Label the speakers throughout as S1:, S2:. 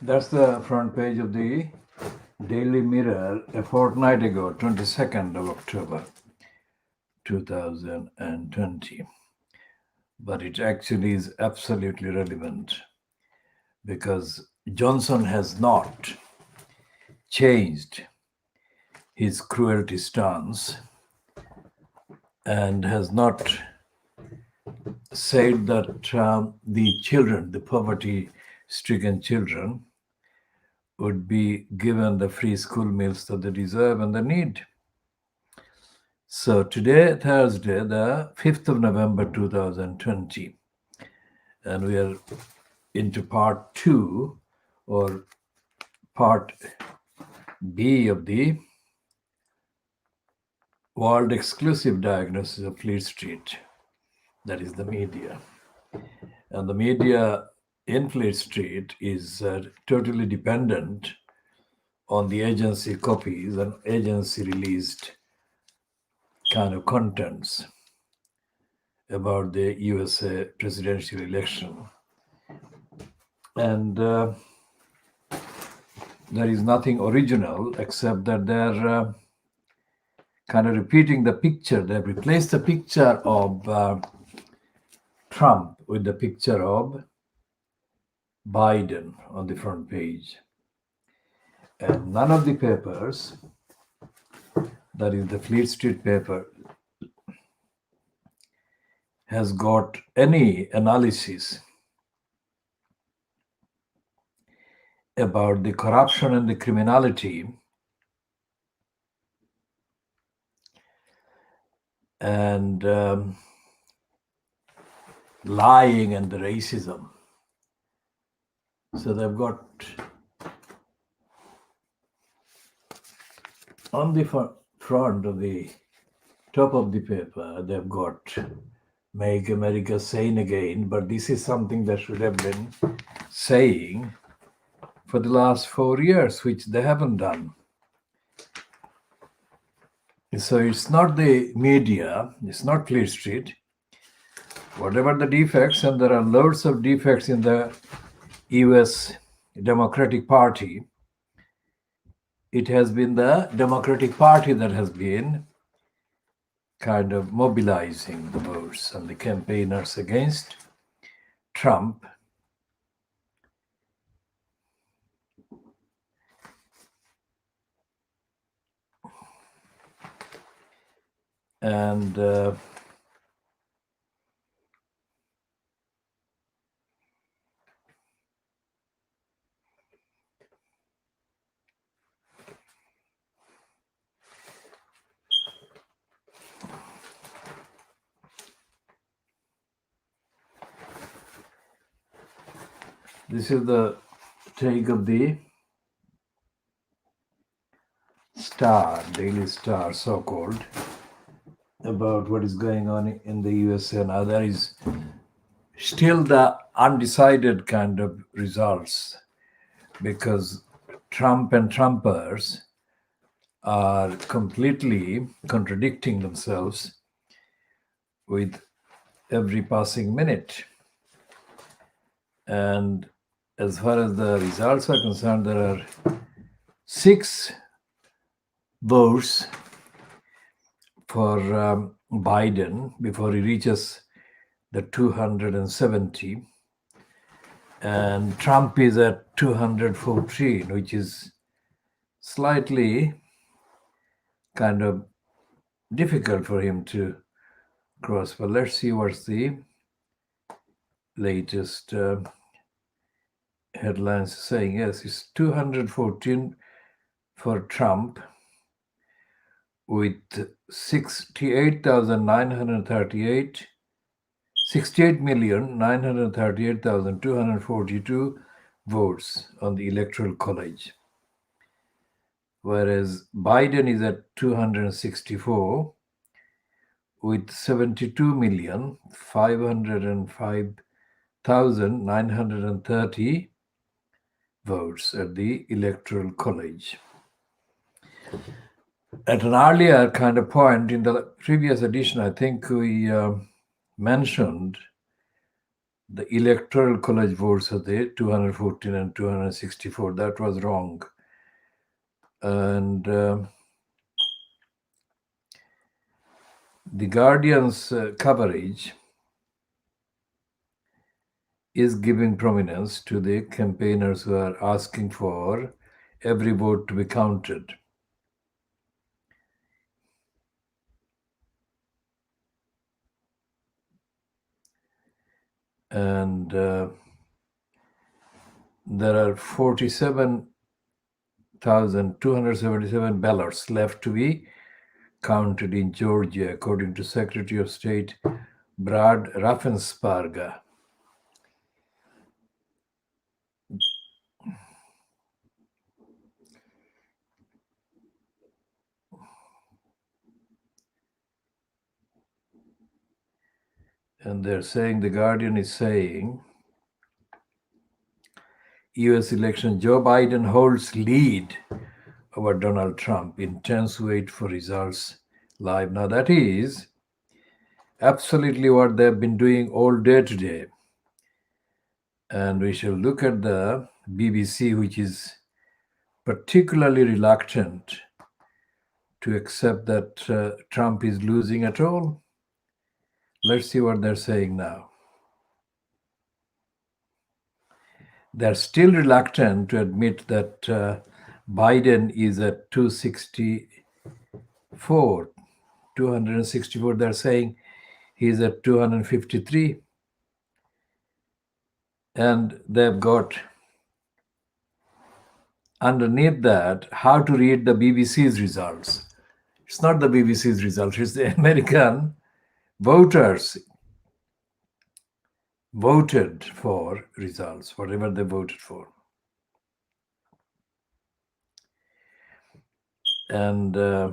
S1: That's the front page of the Daily Mirror a fortnight ago, 22nd of October 2020. But it actually is absolutely relevant because Johnson has not changed his cruelty stance and has not said that the children, the poverty stricken children, would be given the free school meals that they deserve and they need. So today, Thursday, the 5th of November 2020, and we are into part 2 or part B of the world exclusive diagnosis of Fleet Street, that is the media. And the media in Fleet Street is totally dependent on the agency copies and agency released kind of contents about the USA presidential election. And there is nothing original except that they're kind of repeating the picture. They've replaced the picture of Trump with the picture of Biden on the front page. And none of the papers, that is the Fleet Street paper, has got any analysis about the corruption and the criminality and lying and the racism. So they've got on the front of the top of the paper, they've got Make America Sane Again, but this is something that should have been saying for the last 4 years, which they haven't done. So it's not the media, it's not Fleet Street. Whatever the defects, and there are loads of defects in the US Democratic Party, it has been the Democratic Party that has been kind of mobilizing the votes and the campaigners against Trump. And this is the take of the Star, Daily Star, so-called, about what is going on in the USA now. There is still the undecided kind of results because Trump and Trumpers are completely contradicting themselves with every passing minute. And as far as the results are concerned, there are 6 votes for Biden before he reaches the 270. And Trump is at 214, which is slightly kind of difficult for him to cross. But let's see what's the latest headlines saying. Yes, it's 214 for Trump with 68,938,242 votes on the Electoral College. Whereas Biden is at 264 with 72,505,930 votes at the Electoral College. At an earlier kind of point in the previous edition, I think we mentioned the electoral college votes are there, 214 and 264. That was wrong. And the Guardian's coverage is giving prominence to the campaigners who are asking for every vote to be counted. And there are 47,277 ballots left to be counted in Georgia, according to Secretary of State Brad Raffensperger. And they're saying, the Guardian is saying, US election, Joe Biden holds lead over Donald Trump. Intense wait for results live. Now that is absolutely what they've been doing all day today. And we shall look at the BBC, which is particularly reluctant to accept that Trump is losing at all. Let's see what they're saying now. They're still reluctant to admit that Biden is at 264. They're saying he's at 253. And they've got underneath that how to read the BBC's results. It's not the BBC's results, it's the American voters voted for results, whatever they voted for. And they're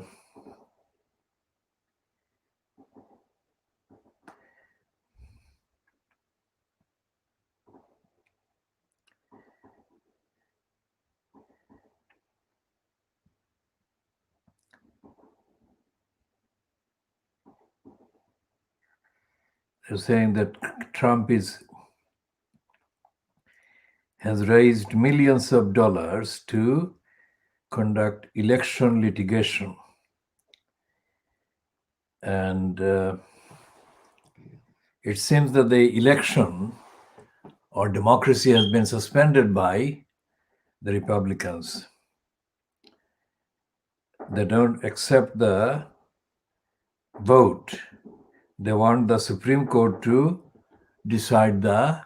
S1: saying that Trump has raised millions of dollars to conduct election litigation. And it seems that the election or democracy has been suspended by the Republicans. They don't accept the vote. They want the Supreme Court to decide the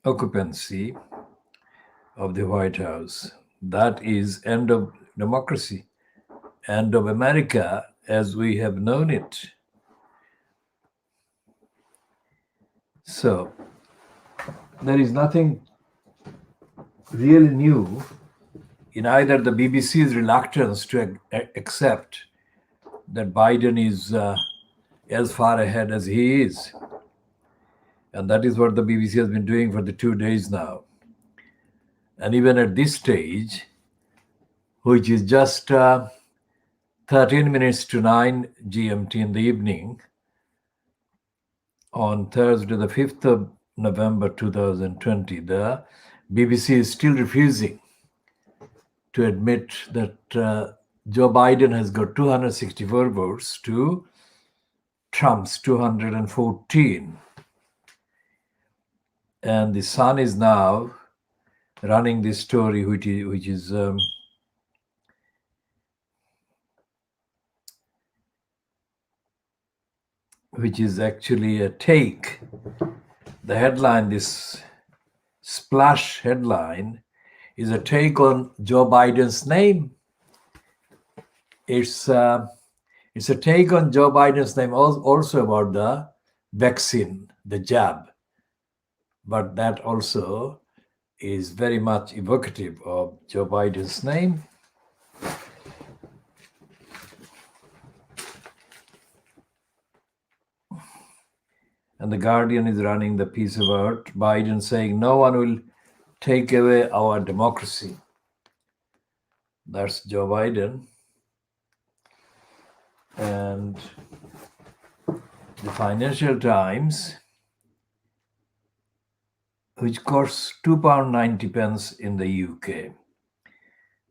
S1: occupancy of the White House. That is end of democracy, end of America as we have known it. So there is nothing really new in either the BBC's reluctance to accept that Biden is as far ahead as he is. And that is what the BBC has been doing for the 2 days now. And even at this stage, which is just 13 minutes to 9 GMT in the evening, on Thursday, the 5th of November 2020, the BBC is still refusing to admit that Joe Biden has got 264 votes to Trump's 214. And the Sun is now running this story, which is actually a take. The headline, this splash headline, is a take on Joe Biden's name. It's a take on Joe Biden's name, also about the vaccine, the jab. But that also is very much evocative of Joe Biden's name. And the Guardian is running the piece about Biden saying, no one will take away our democracy. That's Joe Biden. And the Financial Times which costs £2.90 in the UK.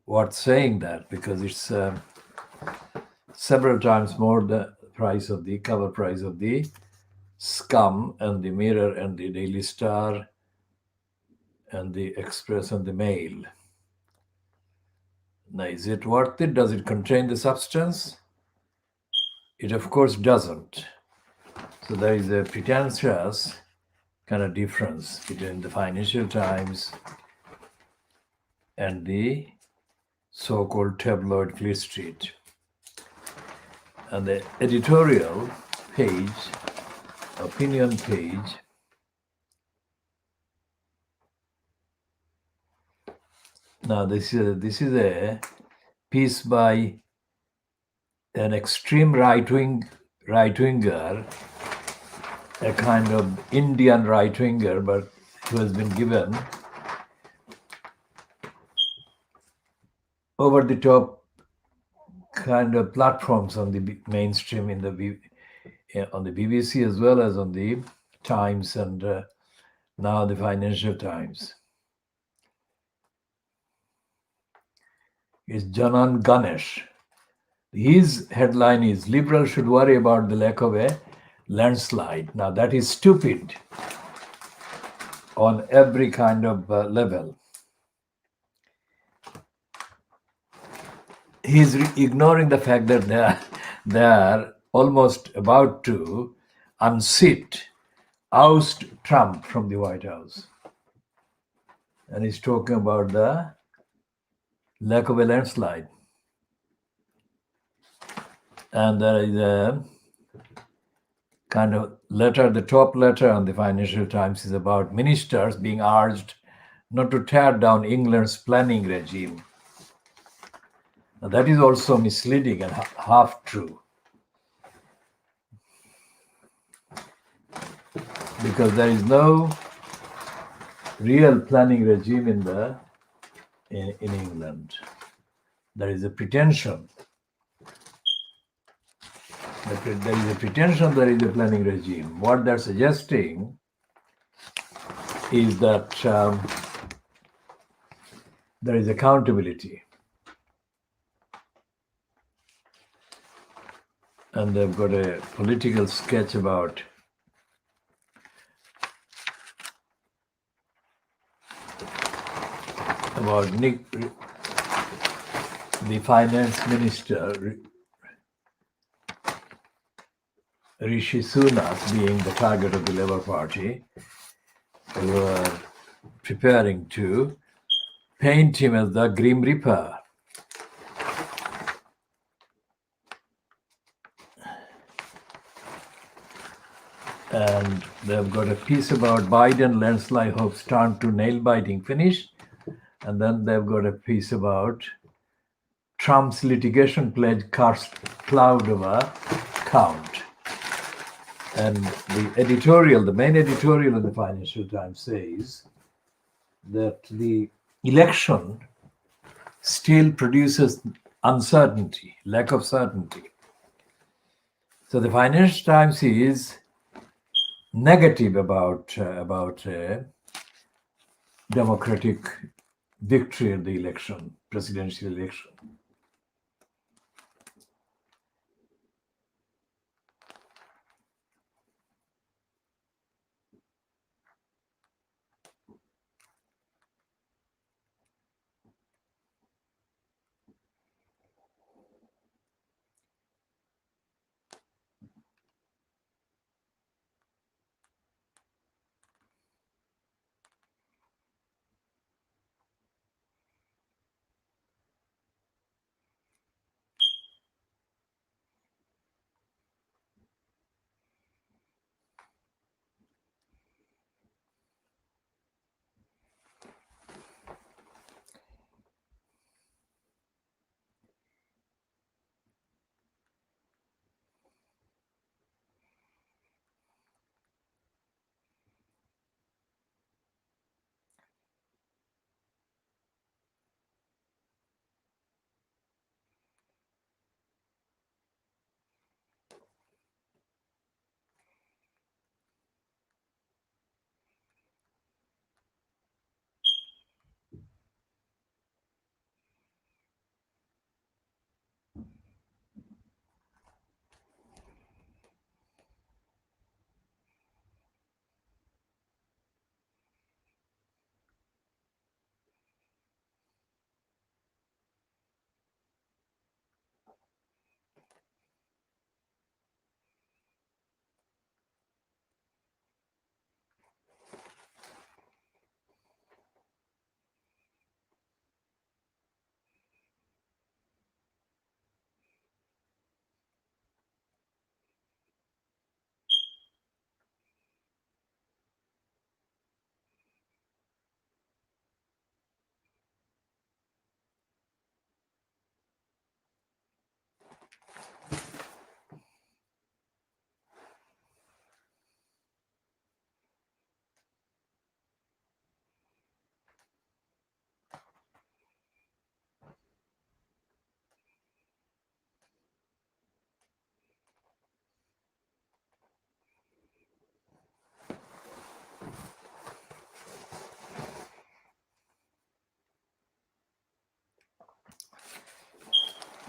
S1: Worth saying that because it's several times more the price of the cover price of the Scum and the Mirror and the Daily Star and the Express and the Mail. Now, is it worth it? Does it contain the substance? It, of course, doesn't. So there is a pretentious kind of difference between the Financial Times and the so-called tabloid Fleet Street. And the editorial page, opinion page, now this is a piece by an extreme right-winger, a kind of Indian right-winger, but who has been given over-the-top kind of platforms on the mainstream on the BBC as well as on the Times and now the Financial Times. Is Janan Ganesh. His headline is "Liberals should worry about the lack of a landslide." Now that is stupid on every kind of level. He's ignoring the fact that they are almost about to oust Trump from the White House. And he's talking about the lack of a landslide. And there is a kind of letter, the top letter on the Financial Times is about ministers being urged not to tear down England's planning regime. Now that is also misleading and half true. Because there is no real planning regime in England. There is a pretension. There is a pretension there is a planning regime. What they're suggesting is that there is accountability. And they've got a political sketch about Nick, the finance minister, Rishi Sunak, being the target of the Labour Party, who are preparing to paint him as the Grim Reaper. And they've got a piece about Biden landslide hopes turn to nail-biting finish. And then they've got a piece about Trump's litigation pledge casts cloud over count. And the main editorial of the Financial Times says that the election still produces uncertainty, lack of certainty. So the Financial Times is negative about democratic victory in the election, presidential election.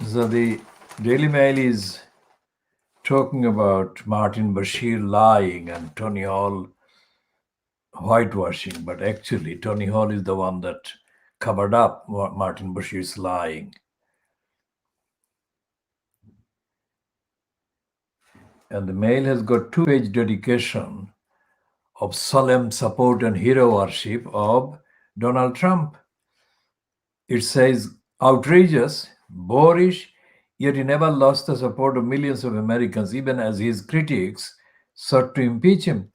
S1: So the Daily Mail is talking about Martin Bashir lying and Tony Hall whitewashing, but actually Tony Hall is the one that covered up Martin Bashir's lying. And the Mail has got 2-page dedication of solemn support and hero worship of Donald Trump. It says, outrageous, boorish, yet he never lost the support of millions of Americans, even as his critics sought to impeach him.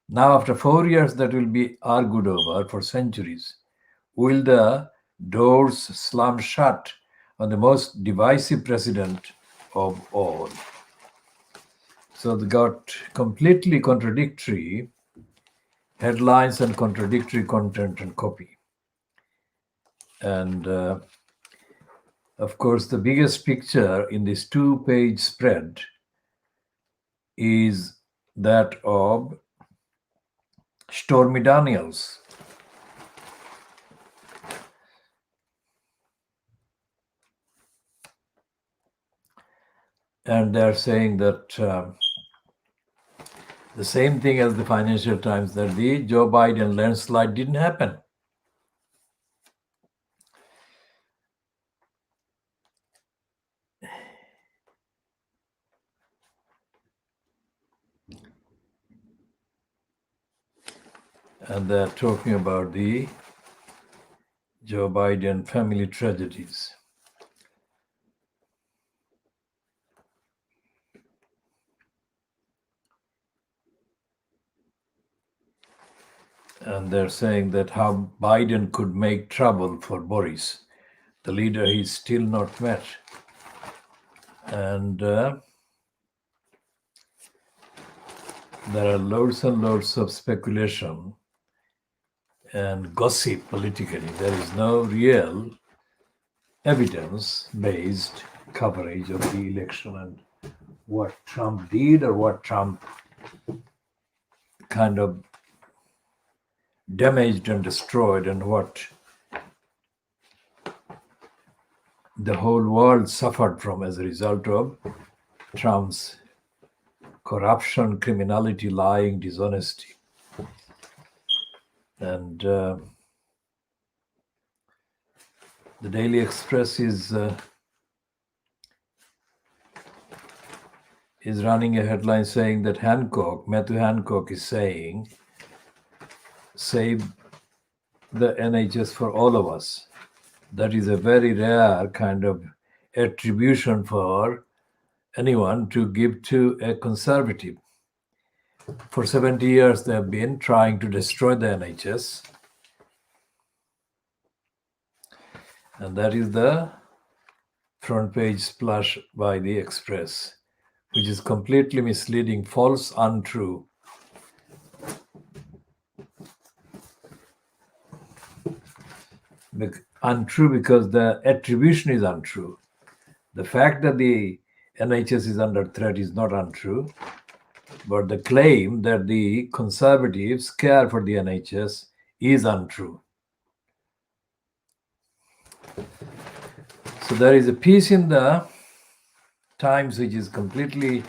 S1: Now, after 4 years, that will be argued over for centuries. Will the doors slam shut on the most divisive president of all? So they got completely contradictory headlines and contradictory content and copy. And of course, the biggest picture in this 2-page spread is that of Stormy Daniels. And they're saying that the same thing as the Financial Times, that the Joe Biden landslide didn't happen. And they're talking about the Joe Biden family tragedies. And they're saying that how Biden could make trouble for Boris, the leader he's still not met. And there are loads and loads of speculation and gossip politically. There is no real evidence-based coverage of the election and what Trump did or what Trump kind of damaged and destroyed and what the whole world suffered from as a result of Trump's corruption, criminality, lying, dishonesty. And the Daily Express is running a headline saying that Matthew Hancock is saying, save the NHS for all of us. That is a very rare kind of attribution for anyone to give to a conservative. For 70 years, they have been trying to destroy the NHS. And that is the front page splash by the Express, which is completely misleading, false, untrue. Untrue because the attribution is untrue. The fact that the NHS is under threat is not untrue, but the claim that the conservatives care for the NHS is untrue. So there is a piece in the Times which is completely,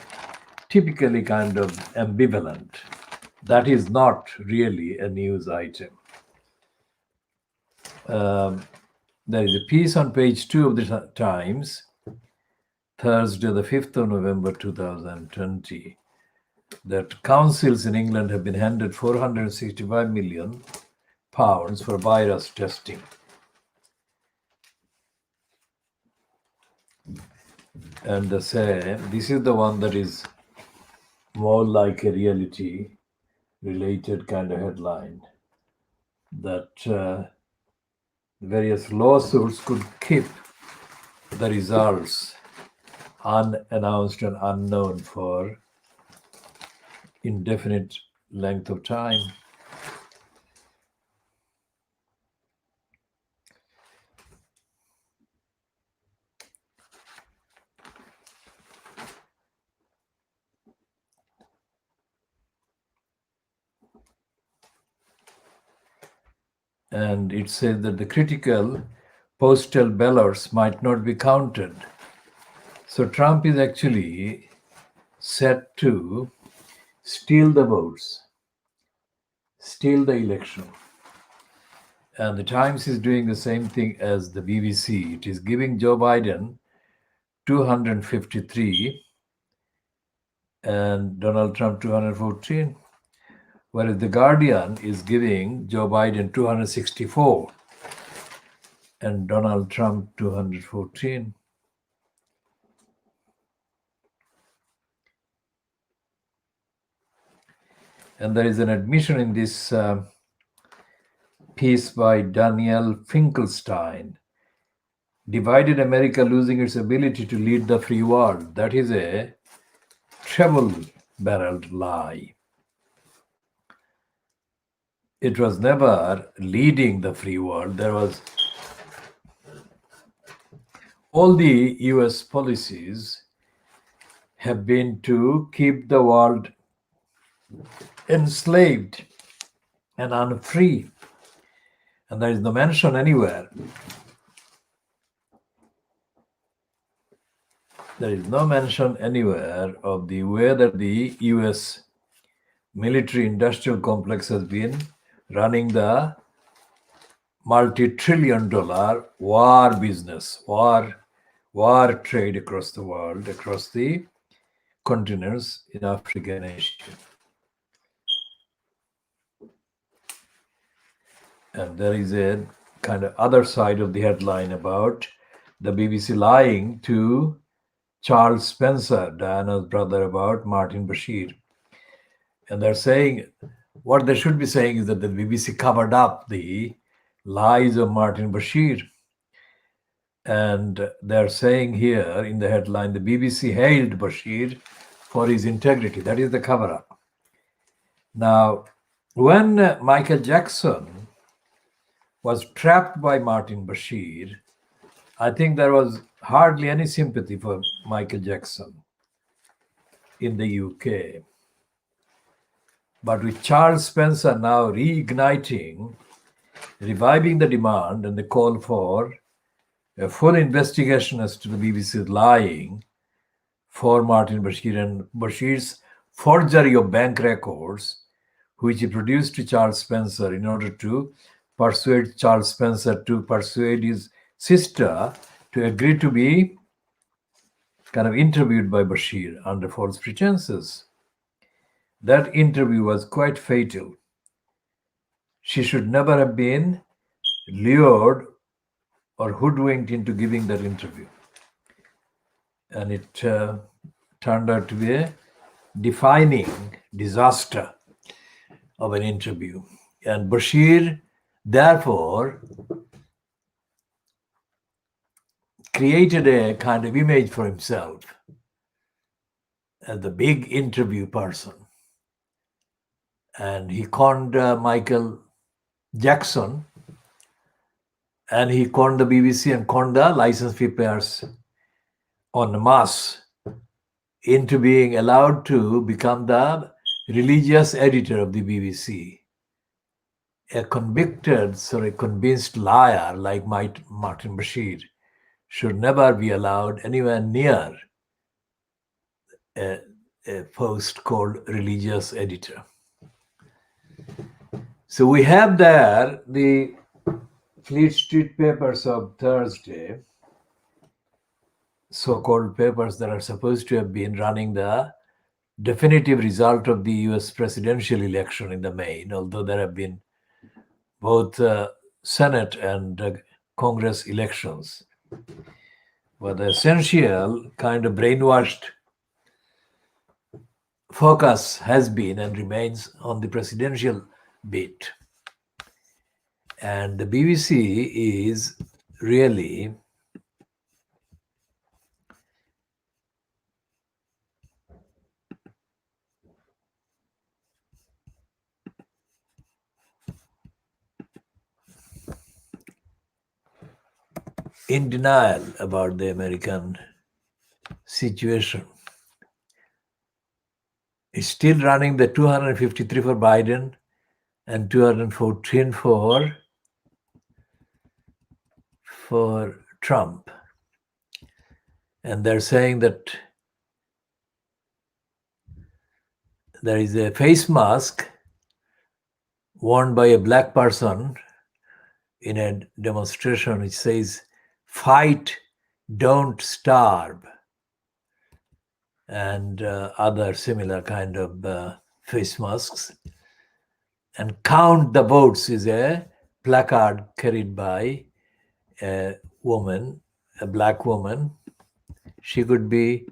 S1: typically kind of ambivalent. That is not really a news item. There is a piece on page 2 of the Times, Thursday, the 5th of November 2020, that councils in England have been handed £465 million for virus testing. And they say, this is the one that is more like a reality-related kind of headline, that various lawsuits could keep the results unannounced and unknown for indefinite length of time. And it says that the critical postal ballots might not be counted So Trump is actually set to steal the votes, steal the election. And the Times is doing the same thing as the BBC. It is giving Joe Biden 253 and Donald Trump 214, whereas the Guardian is giving Joe Biden 264 and Donald Trump 214. And there is an admission in this piece by Daniel Finkelstein. Divided America losing its ability to lead the free world. That is a treble-barreled lie. It was never leading the free world. There was all the US policies have been to keep the world enslaved and unfree. And there is no mention anywhere. There is no mention anywhere of the way that the US military industrial complex has been running the multi-trillion-dollar war business, war trade across the world, across the continents in Africa and Asia. And there is a kind of other side of the headline about the BBC lying to Charles Spencer, Diana's brother, about Martin Bashir. And they're saying, what they should be saying is that the BBC covered up the lies of Martin Bashir. And they're saying here in the headline, the BBC hailed Bashir for his integrity. That is the cover-up. Now, when Michael Jackson was trapped by Martin Bashir, I think there was hardly any sympathy for Michael Jackson in the UK. But with Charles Spencer now reigniting, reviving the demand and the call for a full investigation as to the BBC's lying for Martin Bashir and Bashir's forgery of bank records, which he produced to Charles Spencer in order to persuade Charles Spencer to persuade his sister to agree to be kind of interviewed by Bashir under false pretenses. That interview was quite fatal. She should never have been lured or hoodwinked into giving that interview. And it turned out to be a defining disaster of an interview. And Bashir, therefore, created a kind of image for himself as the big interview person. And he conned Michael Jackson, and he conned the BBC and conned the license fee payers en masse into being allowed to become the religious editor of the BBC. A convinced liar like Martin Bashir should never be allowed anywhere near a post called religious editor. So we have there the Fleet Street papers of Thursday, so-called papers that are supposed to have been running the definitive result of the US presidential election in the main, although there have been both Senate and Congress elections. But the essential kind of brainwashed focus has been and remains on the presidential bit. And the BBC is really in denial about the American situation. It's still running the 253 for Biden and 214 for Trump. And they're saying that there is a face mask worn by a black person in a demonstration which says, "Fight, don't starve," and other similar kind of face masks. And "Count the votes" is a placard carried by a woman, a black woman. She could be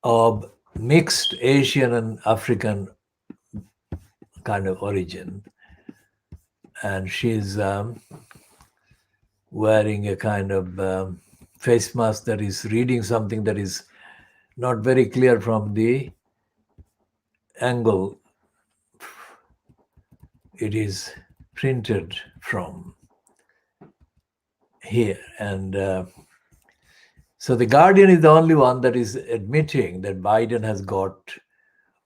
S1: of mixed Asian and African kind of origin. And she's wearing a kind of face mask that is reading something that is not very clear from the angle it is printed from here. And so the Guardian is the only one that is admitting that Biden has got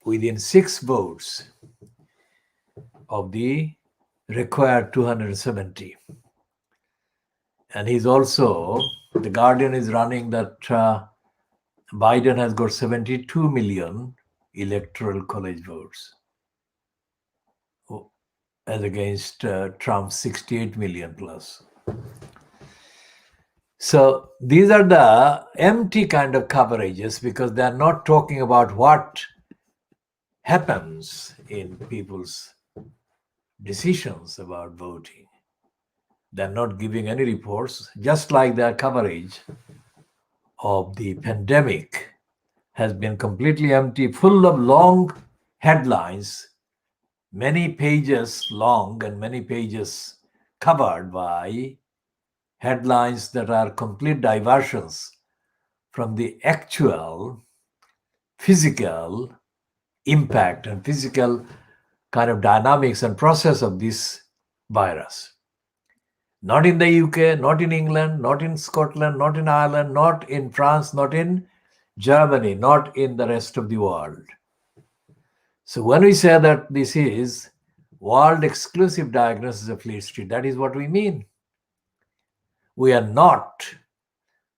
S1: within 6 votes of the required 270. And he's also, the Guardian is running that Biden has got 72 million electoral college votes as against Trump's 68 million plus. So these are the empty kind of coverages because they're not talking about what happens in people's decisions about voting. They're not giving any reports, just like their coverage of the pandemic has been completely empty, full of long headlines, many pages long and many pages covered by headlines that are complete diversions from the actual physical impact and physical kind of dynamics and process of this virus. Not in the UK, not in England, not in Scotland, not in Ireland, not in France, not in Germany, not in the rest of the world. So when we say that this is world exclusive diagnosis of Fleet Street, that is what we mean. We are not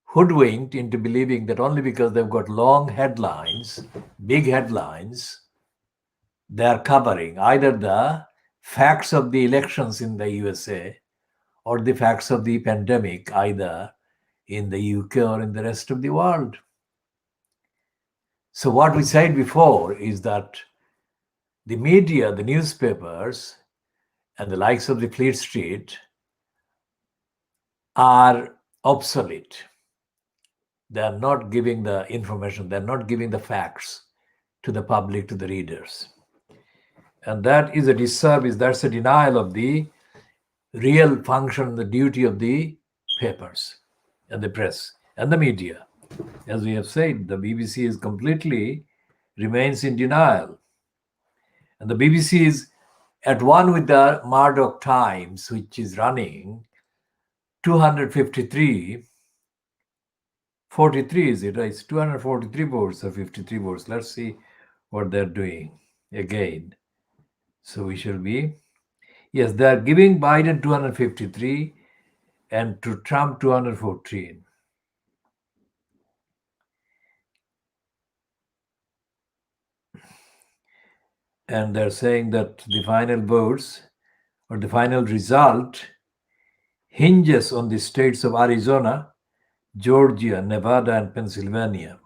S1: hoodwinked into believing that only because they've got long headlines, big headlines, they are covering either the facts of the elections in the USA or the facts of the pandemic, either in the UK or in the rest of the world. So what we said before is that the media, the newspapers, and the likes of the Fleet Street are obsolete. They are not giving the information, they're not giving the facts to the public, to the readers. And that is a disservice, that's a denial of the real function, the duty of the papers and the press and the media. As we have said, the BBC is completely remains in denial. And the BBC is at one with the Murdoch Times, which is running 253, 43 is it? It's 243 votes or 53 votes. Let's see what they're doing again. So we shall be, yes, they're giving Biden 253 and to Trump 214. And they're saying that the final votes or the final result hinges on the states of Arizona, Georgia, Nevada, and Pennsylvania.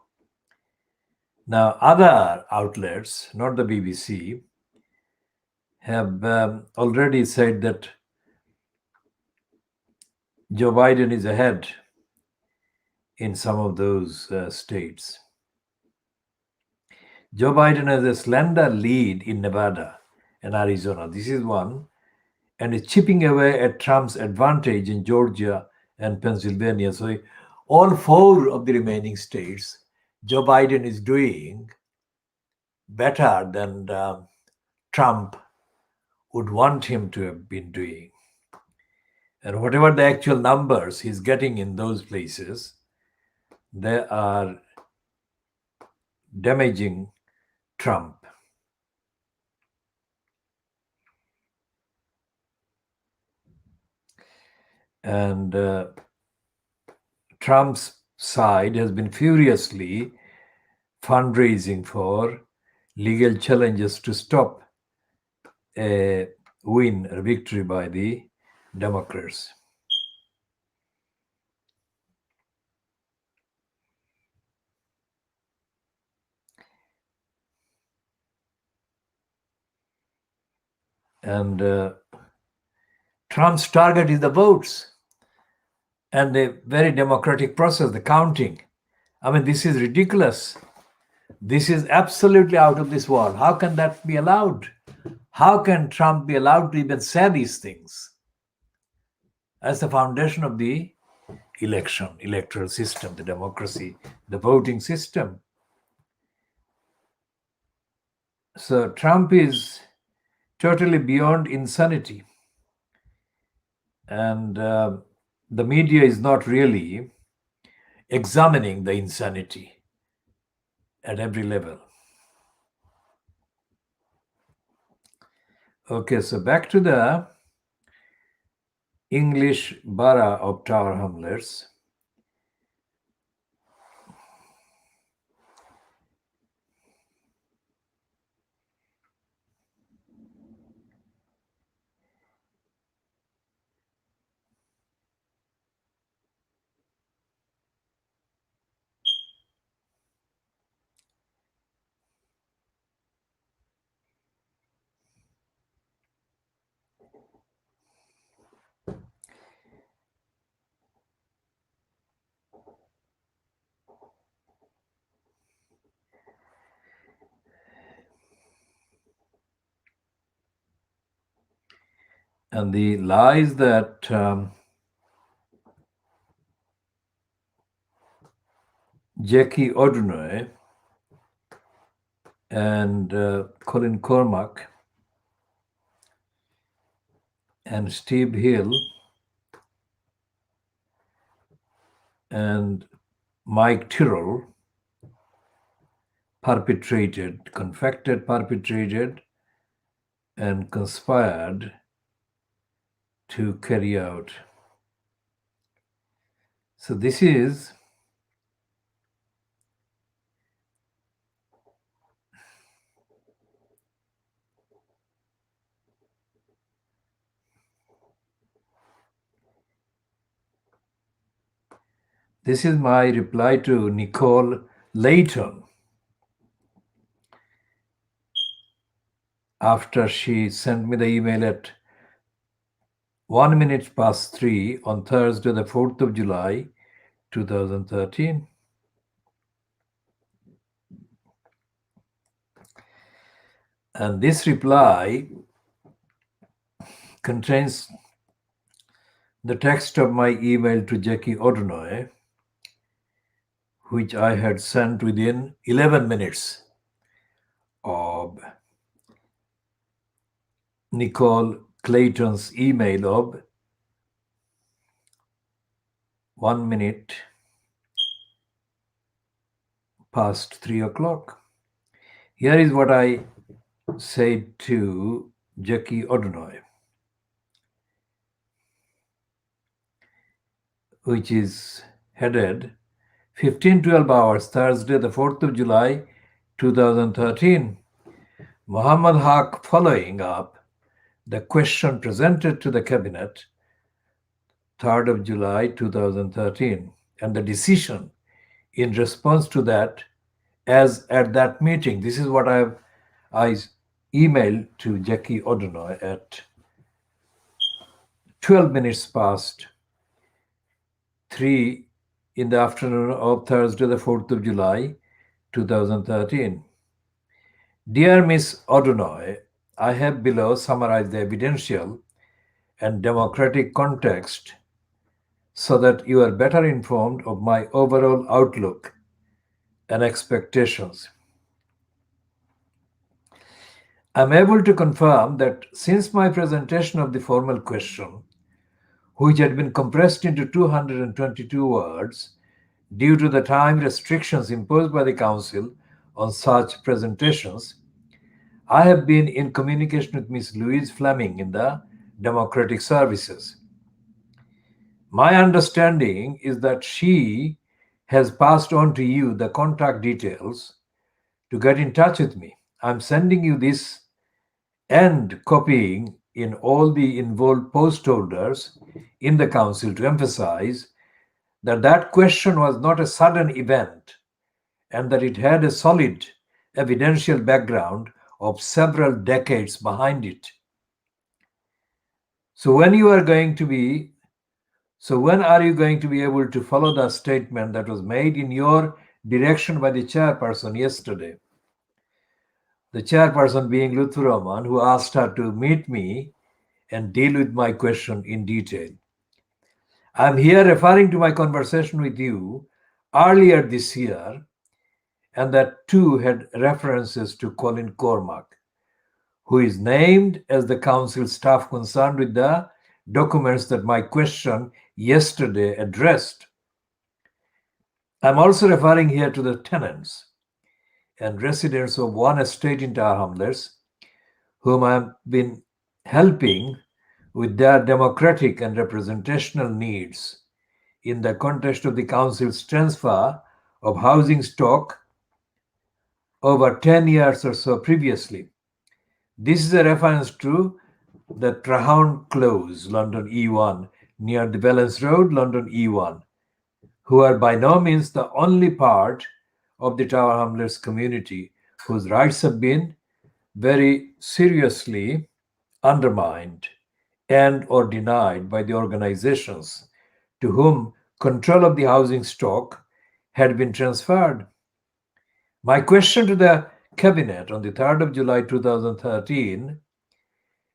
S1: Now, other outlets, not the BBC, have already said that Joe Biden is ahead in some of those states. Joe Biden has a slender lead in Nevada and Arizona. This is one, and is chipping away at Trump's advantage in Georgia and Pennsylvania. So, all 4 of the remaining states, Joe Biden is doing better than Trump would want him to have been doing. And whatever the actual numbers he's getting in those places, they are damaging Trump. And Trump's side has been furiously fundraising for legal challenges to stop a win or victory by the Democrats. And Trump's target is the votes and the very democratic process, the counting. I mean, this is ridiculous. This is absolutely out of this world. How can that be allowed? How can Trump be allowed to even say these things? As the foundation of the electoral system, the democracy, the voting system. So Trump is totally beyond insanity. And the media is not really examining the insanity at every level. Okay, so back to the English borough of Tower Hamlets. And the lies that Jackie O'Donoghue and Colin Cormack and Steve Hill and Mike Tyrrell confected, perpetrated, and conspired to carry out. So this is my reply to Nicole Layton after she sent me the email at 1 minute past 3 on Thursday, the 4th of July, 2013. And this reply contains the text of my email to Jackie O'Donoghue, which I had sent within 11 minutes of Nicole Clayton's email of 1 minute past 3 o'clock. Here is what I said to Jackie O'Donoghue, which is headed 15:12 hours, Thursday, the 4th of July, 2013. Muhammad Haque following up the question presented to the cabinet 3rd of July 2013 and the decision in response to that as at that meeting. This is what I emailed to Jackie O'Donoghue at 12 minutes past 3 in the afternoon of Thursday, the 4th of July 2013. Dear Miss O'Donoghue, I have below summarized the evidential and democratic context so that you are better informed of my overall outlook and expectations. I'm able to confirm that since my presentation of the formal question, which had been compressed into 222 words due to the time restrictions imposed by the Council on such presentations, I have been in communication with Ms. Louise Fleming in the Democratic Services. My understanding is that she has passed on to you the contact details to get in touch with me. I'm sending you this and copying in all the involved post holders in the council to emphasize that that question was not a sudden event and that it had a solid evidential background of several decades behind it. So when are you going to be able to follow the statement that was made in your direction by the chairperson yesterday? The chairperson being Lutfur Rahman, who asked her to meet me and deal with my question in detail. I'm here referring to my conversation with you earlier this year, and that too had references to Colin Cormack, who is named as the council staff concerned with the documents that my question yesterday addressed. I'm also referring here to the tenants and residents of one estate in Tower Hamlets, whom I've been helping with their democratic and representational needs in the context of the council's transfer of housing stock over 10 years or so previously. This is a reference to the Trahound Close, London E1, near the Valence Road, London E1, who are by no means the only part of the Tower Hamlets community whose rights have been very seriously undermined and or denied by the organizations to whom control of the housing stock had been transferred. My question to the cabinet on the 3rd of July 2013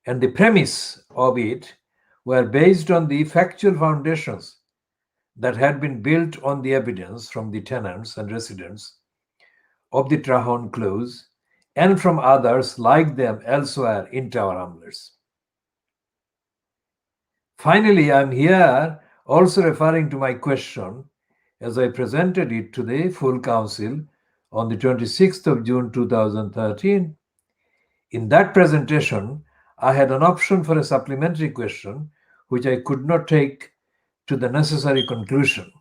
S1: and the premise of it were based on the factual foundations that had been built on the evidence from the tenants and residents of the Trahound Close and from others like them elsewhere in Tower Hamlets. Finally, I'm here also referring to my question as I presented it to the full council on the 26th of June 2013. In that presentation, I had an option for a supplementary question which I could not take to the necessary conclusion.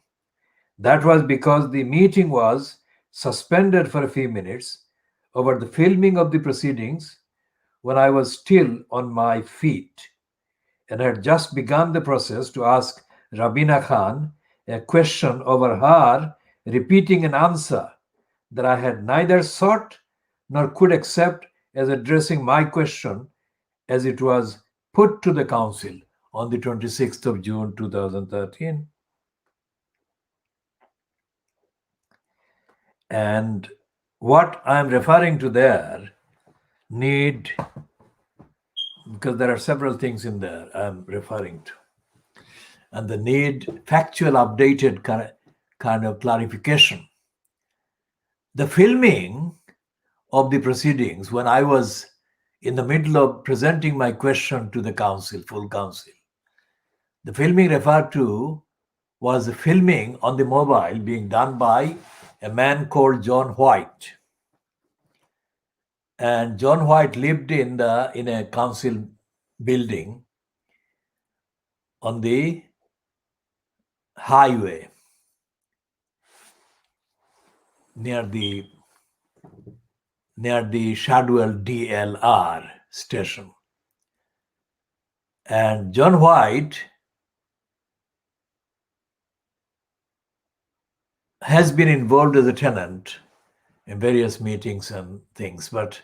S1: That was because the meeting was suspended for a few minutes over the filming of the proceedings when I was still on my feet and had just begun the process to ask Rabina Khan a question over her repeating an answer that I had neither sought nor could accept as addressing my question as it was put to the council on the 26th of June 2013. And what I'm referring to there because there are several things in there I'm referring to, and the need factual updated kind of clarification. The filming of the proceedings when I was in the middle of presenting my question to the council, full council, the filming referred to was the filming on the mobile being done by a man called John White. And John White lived in a council building on the highway near the Shadwell DLR station. And John White has been involved as a tenant in various meetings and things. But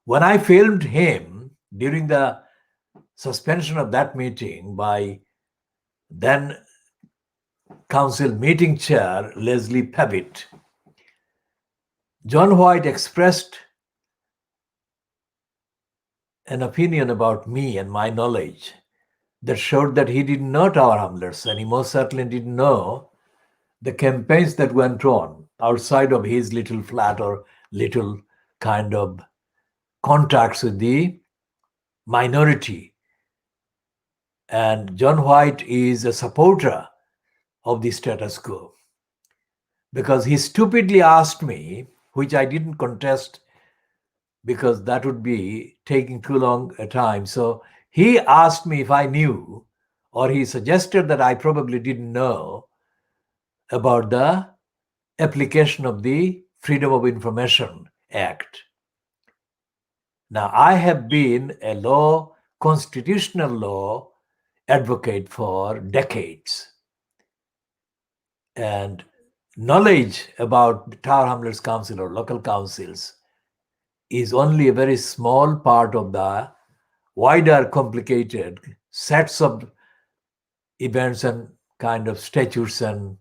S1: when I filmed him during the suspension of that meeting by then council meeting chair Leslie Pavitt, John White expressed an opinion about me and my knowledge that showed that he didn't know Tower Hamlets, and he most certainly didn't know the campaigns that went on outside of his little flat or little kind of contacts with the minority. And John White is a supporter of the status quo because he stupidly asked me, which I didn't contest because that would be taking too long a time. So he asked me if I knew, or he suggested that I probably didn't know about the application of the Freedom of Information Act. Now, I have been a constitutional law advocate for decades. And knowledge about Tower Hamlets Council or local councils is only a very small part of the wider, complicated sets of events and kind of statutes and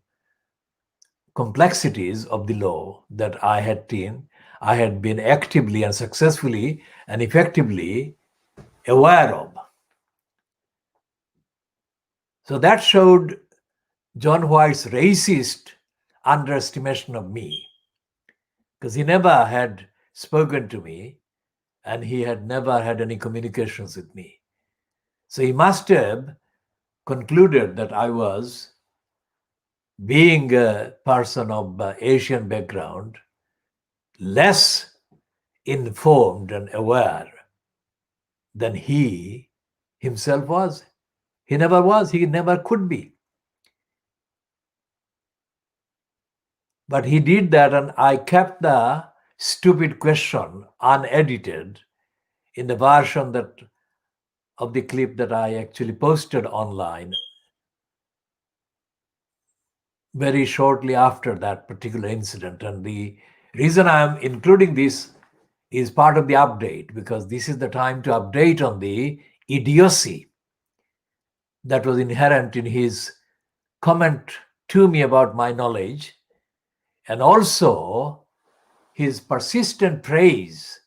S1: complexities of the law that I had been actively and successfully and effectively aware of. So that showed John White's racist underestimation of me, because he never had spoken to me and he had never had any communications with me. So he must have concluded that I was, being a person of Asian background, less informed and aware than he himself was. He never was, he never could be. But he did that, and I kept the stupid question unedited in the version of the clip that I actually posted online very shortly after that particular incident. And the reason I'm including this is part of the update, because this is the time to update on the idiocy that was inherent in his comment to me about my knowledge, and also his persistent praise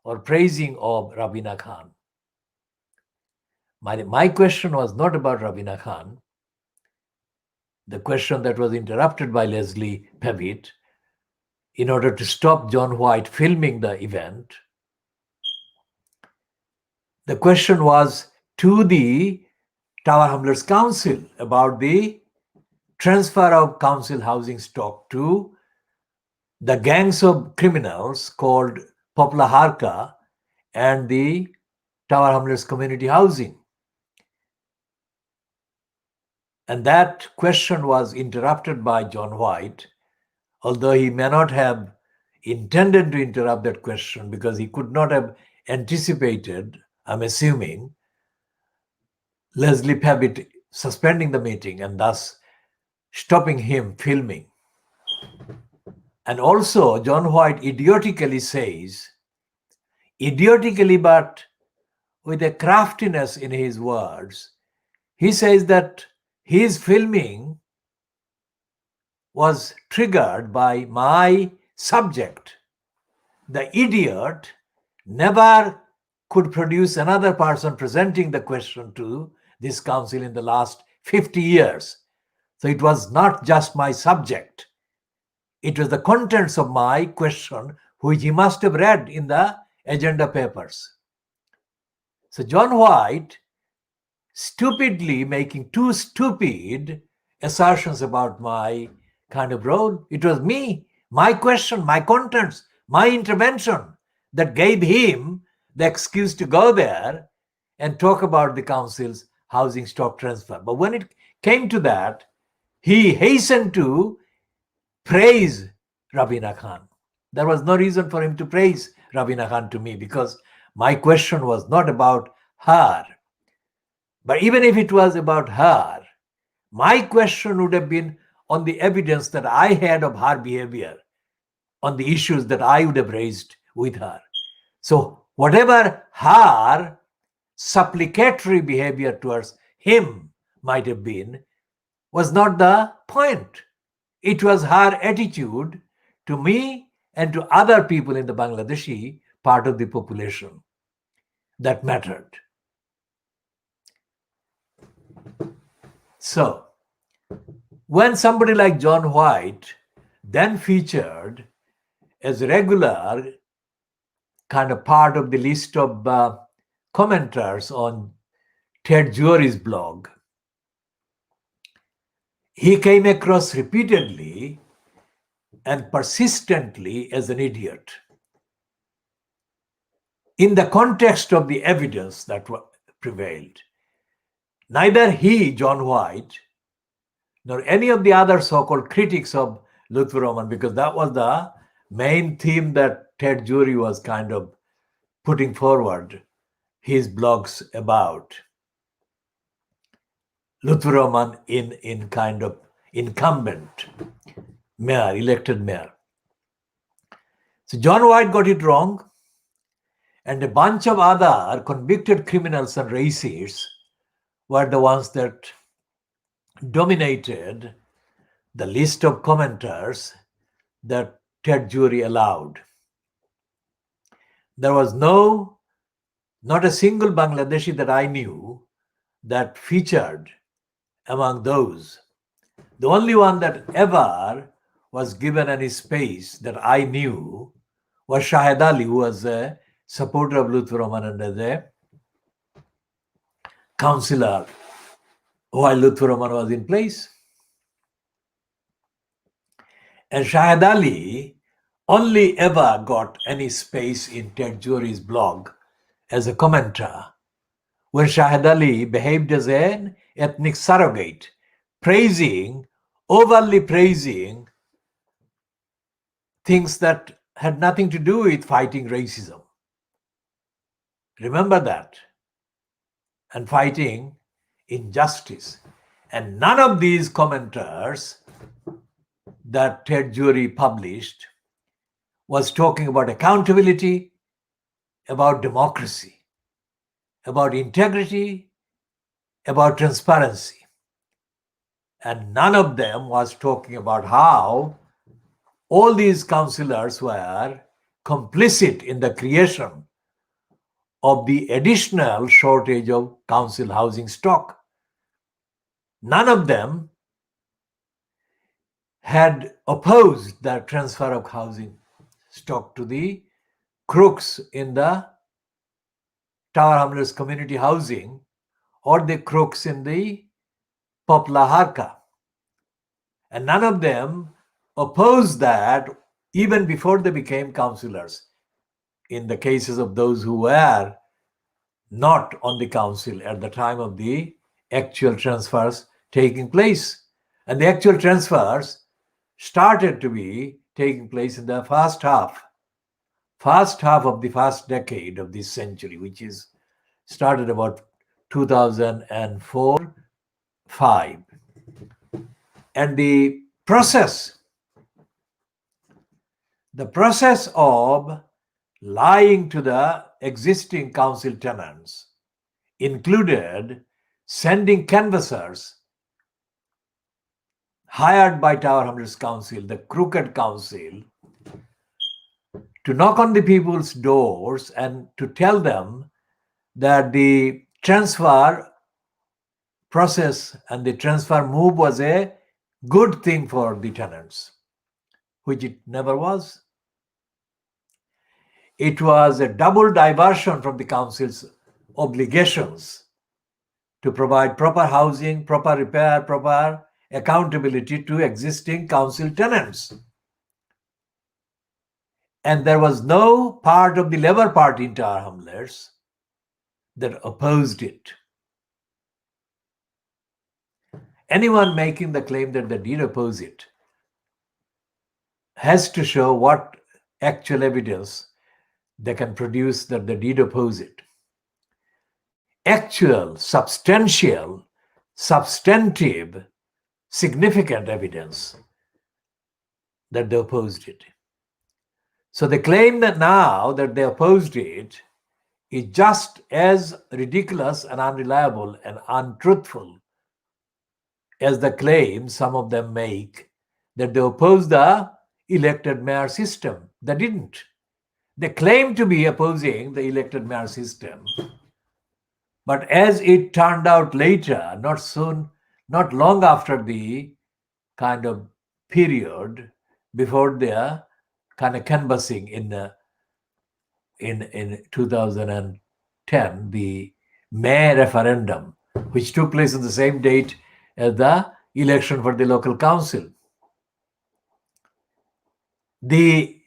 S1: or praising of Rabina Khan. My question was not about Rabina Khan. The question that was interrupted by Leslie Pavitt in order to stop John White filming the event. The question was to the Tower Hamlets Council about the transfer of council housing stock to the gangs of criminals called Popla Harka and the Tower Hamlets Community Housing. And that question was interrupted by John White, although he may not have intended to interrupt that question, because he could not have anticipated, I'm assuming, Leslie Pavitt suspending the meeting and thus stopping him filming. And also, John White idiotically says, idiotically but with a craftiness in his words, he says that his filming was triggered by my subject. The idiot never could produce another person presenting the question to this council in the last 50 years. So it was not just my subject. It was the contents of my question, which he must have read in the agenda papers. So John White stupidly making two stupid assertions about my kind of role. It was me, my question, my contents, my intervention that gave him the excuse to go there and talk about the council's housing stock transfer. But when it came to that, he hastened to praise Rabina Khan. There was no reason for him to praise Rabina Khan to me, because my question was not about her. But even if it was about her, my question would have been on the evidence that I had of her behavior, on the issues that I would have raised with her. So whatever her supplicatory behavior towards him might have been was not the point. It was her attitude to me and to other people in the Bangladeshi part of the population that mattered. So, when somebody like John White then featured as a regular kind of part of the list of commenters on Ted Juary's blog, he came across repeatedly and persistently as an idiot. In the context of the evidence that prevailed, neither he, John White, nor any of the other so-called critics of Lutfur Rahman, because that was the main theme that Ted Jury was kind of putting forward his blogs about. Lutfur Rahman in kind of incumbent mayor, elected mayor. So John White got it wrong, and a bunch of other convicted criminals and racists were the ones that dominated the list of commenters that Ted Jury allowed. There was not a single Bangladeshi that I knew that featured among those. The only one that ever was given any space that I knew was Shahid Ali, who was a supporter of Lutfur Rahman and as a councillor while Lutfur Rahman was in place. And Shahid Ali only ever got any space in Ted Jury's blog as a commenter when Shahid Ali behaved as an ethnic surrogate, overly praising things that had nothing to do with fighting racism. Remember that. And fighting injustice. And none of these commenters that Ted Jury published was talking about accountability, about democracy, about integrity, about transparency. And none of them was talking about how all these councillors were complicit in the creation of the additional shortage of council housing stock. None of them had opposed the transfer of housing stock to the crooks in the Tower Hamlets community housing or the crooks in the Popla Harka. And none of them opposed that even before they became councillors. In the cases of those who were not on the council at the time of the actual transfers taking place. And the actual transfers started to be taking place in the first half of the first decade of this century, which is started about 2004-5. And the process of lying to the existing council tenants included sending canvassers hired by Tower Hamlets Council, the crooked council, to knock on the people's doors and to tell them that the transfer process and the transfer move was a good thing for the tenants, which it never was. It was a double diversion from the council's obligations to provide proper housing, proper repair, proper accountability to existing council tenants. And there was no part of the Labour Party in Tower Hamlets that opposed it. Anyone making the claim that they did oppose it has to show what actual evidence they can produce that they did oppose it. Actual, substantial, substantive, significant evidence that they opposed it. So the claim that now that they opposed it is just as ridiculous and unreliable and untruthful as the claim some of them make that they oppose the elected mayor system. They didn't. They claim to be opposing the elected mayor system. But as it turned out later, not long after the kind of period before their kind of canvassing in 2010, the May referendum, which took place on the same date as the election for the local council. The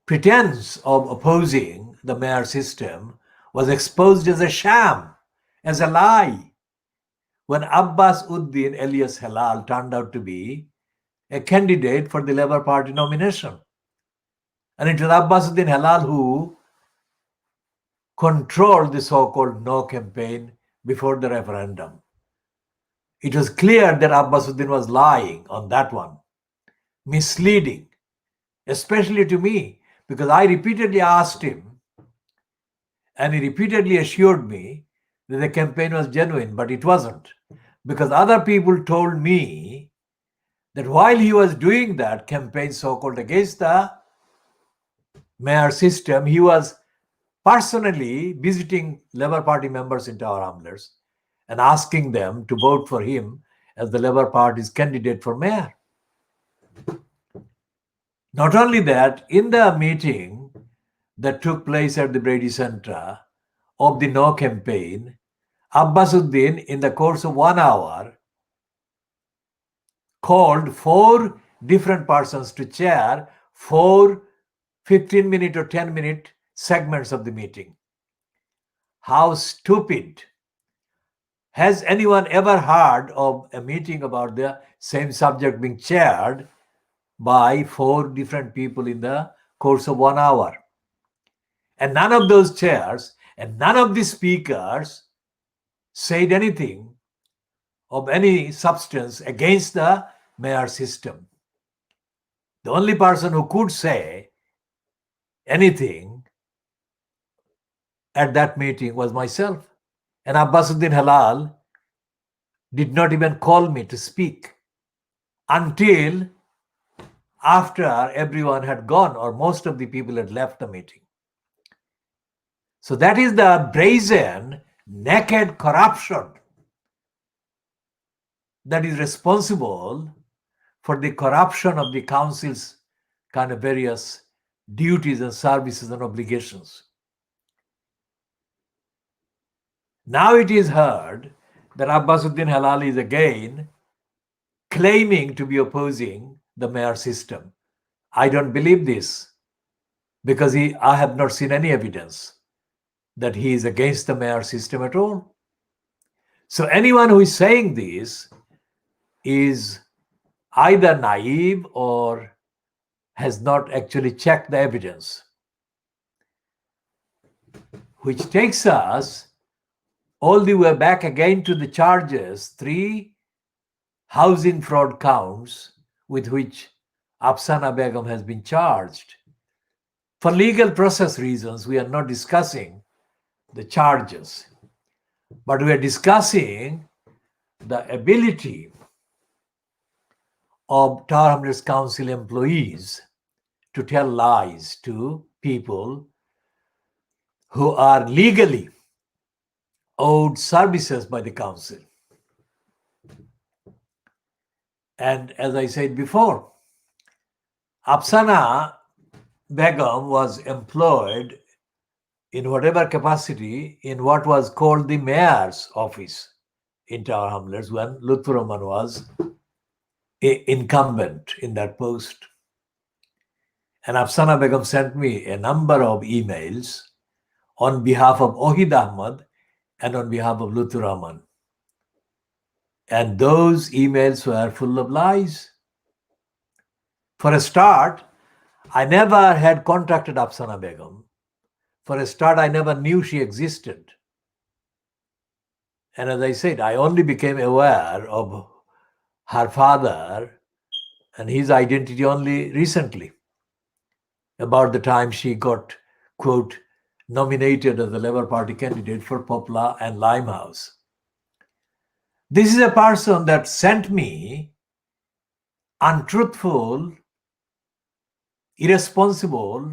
S1: pretense of opposing the mayor system was exposed as a sham, as a lie, when Abbas Uddin alias Halal turned out to be a candidate for the Labour Party nomination. And it was Abbasuddin Halal who controlled the so-called no campaign before the referendum. It was clear that Abbasuddin was lying on that one, misleading, especially to me, because I repeatedly asked him and he repeatedly assured me that the campaign was genuine, but it wasn't. Because other people told me that while he was doing that campaign so-called against the mayor system, he was personally visiting Labour Party members in Tower Hamlets and asking them to vote for him as the Labour Party's candidate for mayor. Not only that, in the meeting that took place at the Brady Centre of the No campaign, Abbasuddin, in the course of 1 hour, called 4 different persons to chair 4 15-minute or 10-minute segments of the meeting. How stupid. Has anyone ever heard of a meeting about the same subject being chaired by 4 different people in the course of 1 hour? And none of those chairs and none of the speakers said anything of any substance against the mayor system. The only person who could say anything at that meeting was myself. And Abbasuddin Halal did not even call me to speak until after everyone had gone or most of the people had left the meeting. So that is the brazen, naked corruption that is responsible for the corruption of the council's kind of various duties and services and obligations. Now it is heard that Abbasuddin Halal is again claiming to be opposing the mayor system. I don't believe this because I have not seen any evidence that he is against the mayor system at all. So anyone who is saying this is either naive or has not actually checked the evidence, which takes us all the way back again to the charges, 3 housing fraud counts with which Afsana Begum has been charged. For legal process reasons, we are not discussing the charges, but we are discussing the ability of Tower Hamlets Council employees to tell lies to people who are legally owed services by the council. And as I said before, Afsana Begum was employed in whatever capacity in what was called the mayor's office in Tower Hamlets when Lutfur Rahman was incumbent in that post. And Afsana Begum sent me a number of emails on behalf of Ohid Ahmad and on behalf of Lutfur Rahman. And those emails were full of lies. For a start, I never had contacted Afsana Begum. For a start, I never knew she existed. And as I said, I only became aware of her father and his identity only recently, about the time she got, quote, nominated as the Labour Party candidate for Poplar and Limehouse. This is a person that sent me untruthful, irresponsible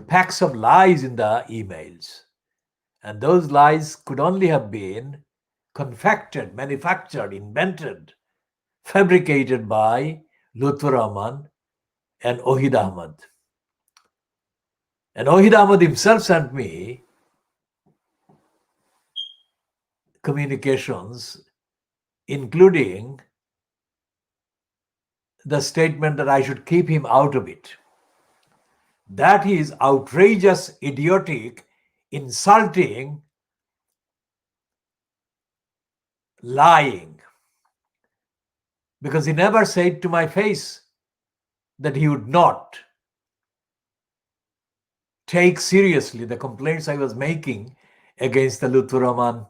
S1: packs of lies in the emails. And those lies could only have been confected, manufactured, invented, fabricated by Lutfur Rahman and Ohid Ahmad. And Ohid Ahmad himself sent me communications, including the statement that I should keep him out of it. That is outrageous, idiotic, insulting, lying. because he never said to my face that he would not take seriously the complaints I was making against the Lutfur Rahman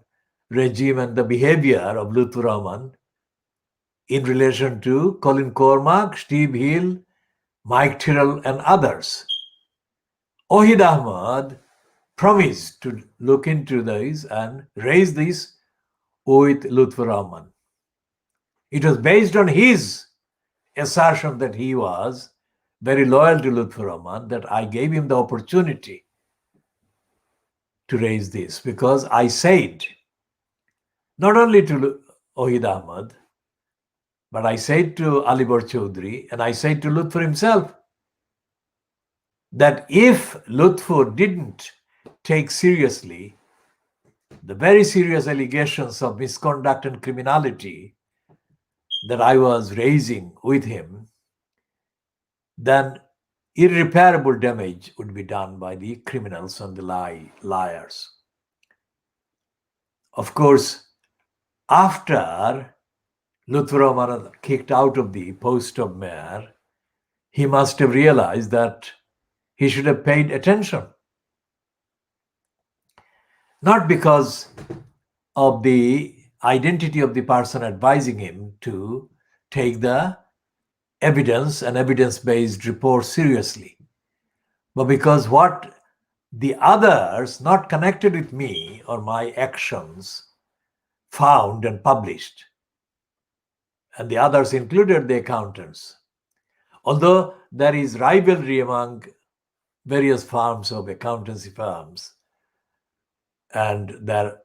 S1: regime and the behavior of Lutfur Rahman in relation to Colin Cormack, Steve Hill, Mike Tyrrell, and others. Ohid Ahmad promised to look into this and raise this with Lutfur Rahman. It was based on his assertion that he was very loyal to Lutfur Rahman that I gave him the opportunity to raise this, because I said, not only to Ohid Ahmad, but I said to Alibor Chaudhry and I said to Lutfur himself that if Lutfur didn't take seriously the very serious allegations of misconduct and criminality that I was raising with him, then irreparable damage would be done by the criminals and the liars. Of course, after Lutfur Rahman kicked out of the post of mayor, he must have realized that he should have paid attention. Not because of the identity of the person advising him to take the evidence and evidence-based report seriously, but because what the others not connected with me or my actions found and published, and the others included the accountants. Although there is rivalry among various firms of accountancy firms, and there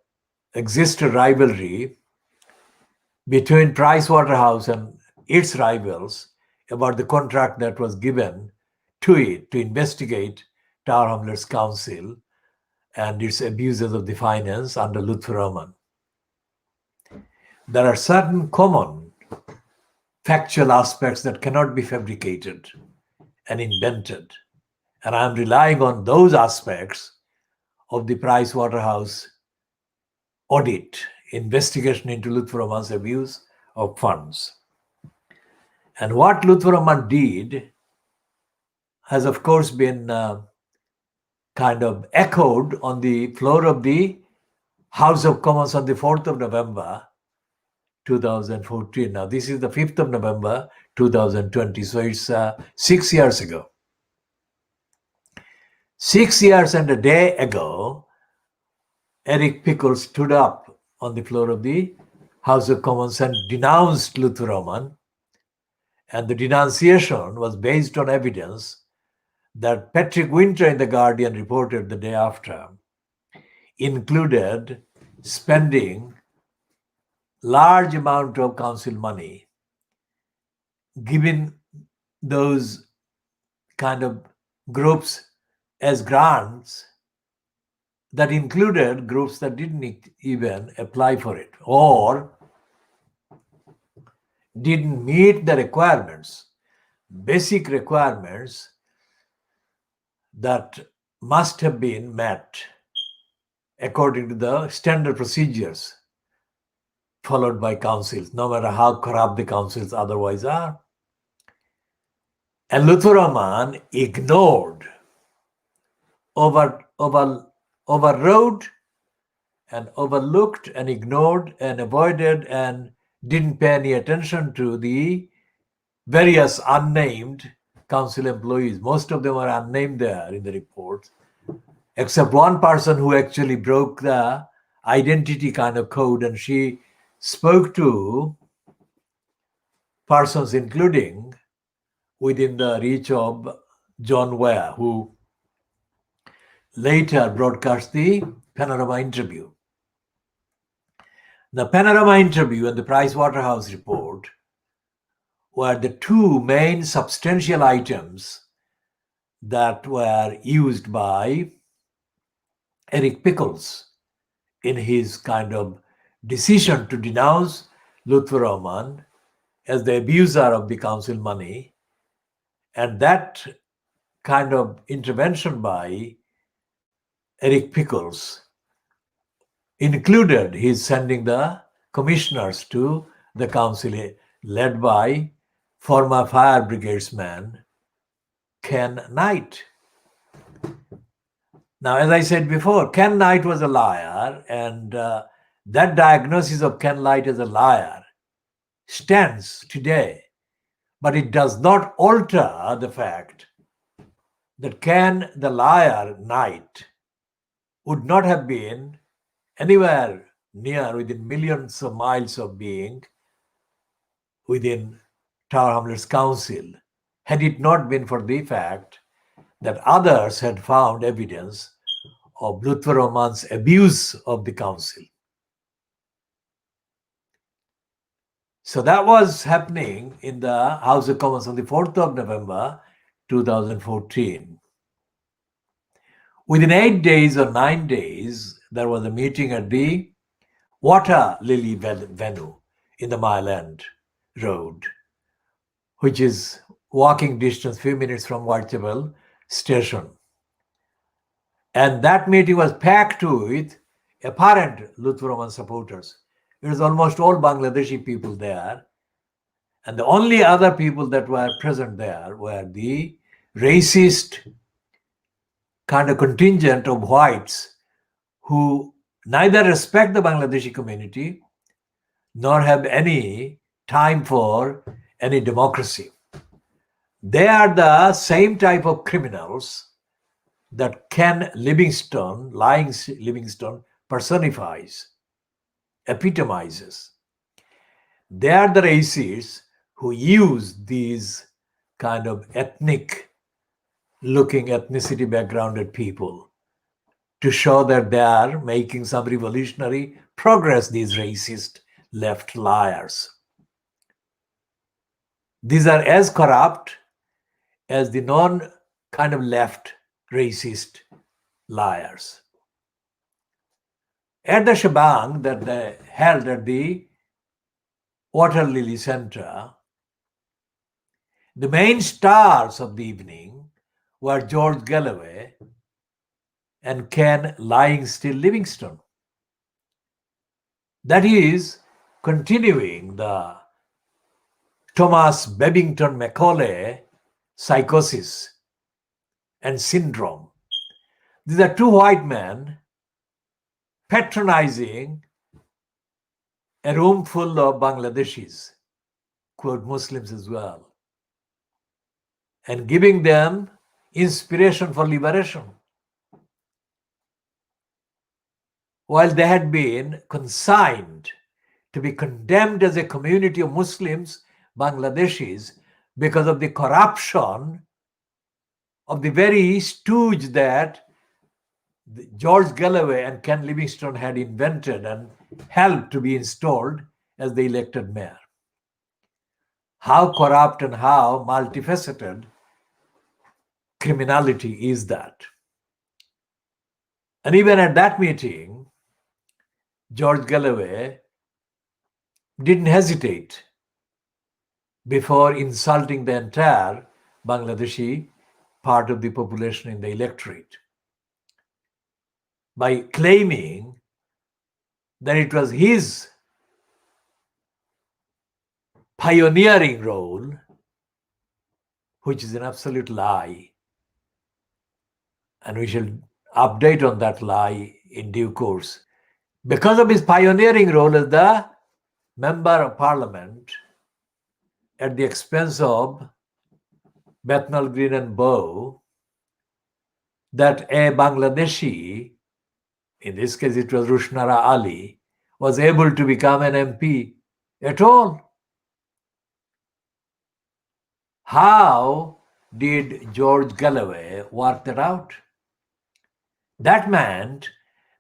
S1: exists a rivalry between Pricewaterhouse and its rivals about the contract that was given to it to investigate Tower Hamlets Council and its abuses of the finance under Lutfur Rahman. There are certain common factual aspects that cannot be fabricated and invented. And I'm relying on those aspects of the Pricewaterhouse audit, investigation into Lutfur Rahman's abuse of funds. And what Lutfur Rahman did has, of course, been kind of echoed on the floor of the House of Commons on the 4th of November 2014. Now, this is the 5th of November 2020, so it's 6 years ago. 6 years and a day ago, Eric Pickles stood up on the floor of the House of Commons and denounced Lutfur Rahman. And the denunciation was based on evidence that Patrick Winter in The Guardian reported the day after, included spending large amount of council money, giving those kind of groups as grants that included groups that didn't even apply for it or didn't meet the requirements, basic requirements that must have been met according to the standard procedures followed by councils, no matter how corrupt the councils otherwise are. And Lutfur Rahman ignored, overrode and overlooked and ignored and avoided and didn't pay any attention to the various unnamed council employees. Most of them are unnamed there in the report, except one person who actually broke the identity kind of code, and she spoke to persons including within the reach of John Ware, who later broadcast the Panorama interview. The Panorama interview and the Pricewaterhouse report were the two main substantial items that were used by Eric Pickles in his kind of decision to denounce Lutfur Rahman as the abuser of the council money. And that kind of intervention by Eric Pickles included his sending the commissioners to the council led by former fire bridesman Ken Knight. Now, as I said before, Ken Knight was a liar, and that diagnosis of Ken Knight as a liar stands today, but it does not alter the fact that Ken the liar Knight would not have been anywhere near within millions of miles of being within Tower Hamlets Council had it not been for the fact that others had found evidence of Lutfer Rahman's abuse of the council. So that was happening in the House of Commons on the 4th of November 2014. Within 8 days or 9 days, there was a meeting at the Water Lily venue in the Mile End Road, which is walking distance, few minutes from Whitechapel Station. And that meeting was packed with apparent Lutfer Rahman supporters. It was almost all Bangladeshi people there. And the only other people that were present there were the racist kind of contingent of whites who neither respect the Bangladeshi community nor have any time for any democracy. They are the same type of criminals that Ken Livingstone, lying Livingstone, personifies, epitomizes. They are the racists who use these kind of ethnic-looking, ethnicity backgrounded people to show that they are making some revolutionary progress, these racist left liars. These are as corrupt as the non-kind of left racist liars. At the shebang that they held at the Water Lily Center, the main stars of the evening were George Galloway and Ken Lying Still Livingstone. That is continuing the Thomas Babington Macaulay psychosis and syndrome. These are two white men patronizing a room full of Bangladeshis, quote Muslims as well, and giving them inspiration for liberation. While they had been consigned to be condemned as a community of Muslims, Bangladeshis, because of the corruption of the very stooge that George Galloway and Ken Livingstone had invented and helped to be installed as the elected mayor. How corrupt and how multifaceted criminality is that. And even at that meeting, George Galloway didn't hesitate before insulting the entire Bangladeshi part of the population in the electorate by claiming that it was his pioneering role, which is an absolute lie. And we shall update on that lie in due course. Because of his pioneering role as the Member of Parliament at the expense of Bethnal Green and Bow, that a Bangladeshi, in this case it was Rushnara Ali, was able to become an MP at all. How did George Galloway work that out? That meant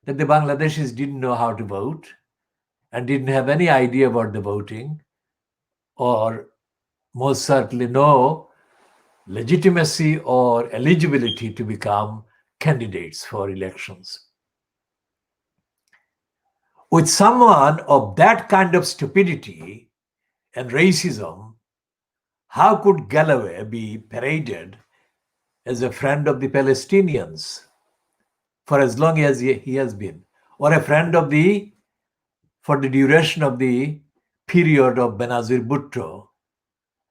S1: that the Bangladeshis didn't know how to vote and didn't have any idea about the voting, or most certainly no legitimacy or eligibility to become candidates for elections. With someone of that kind of stupidity and racism, how could Galloway be paraded as a friend of the Palestinians for as long as he has been, or a friend of for the duration of the period of Benazir Bhutto,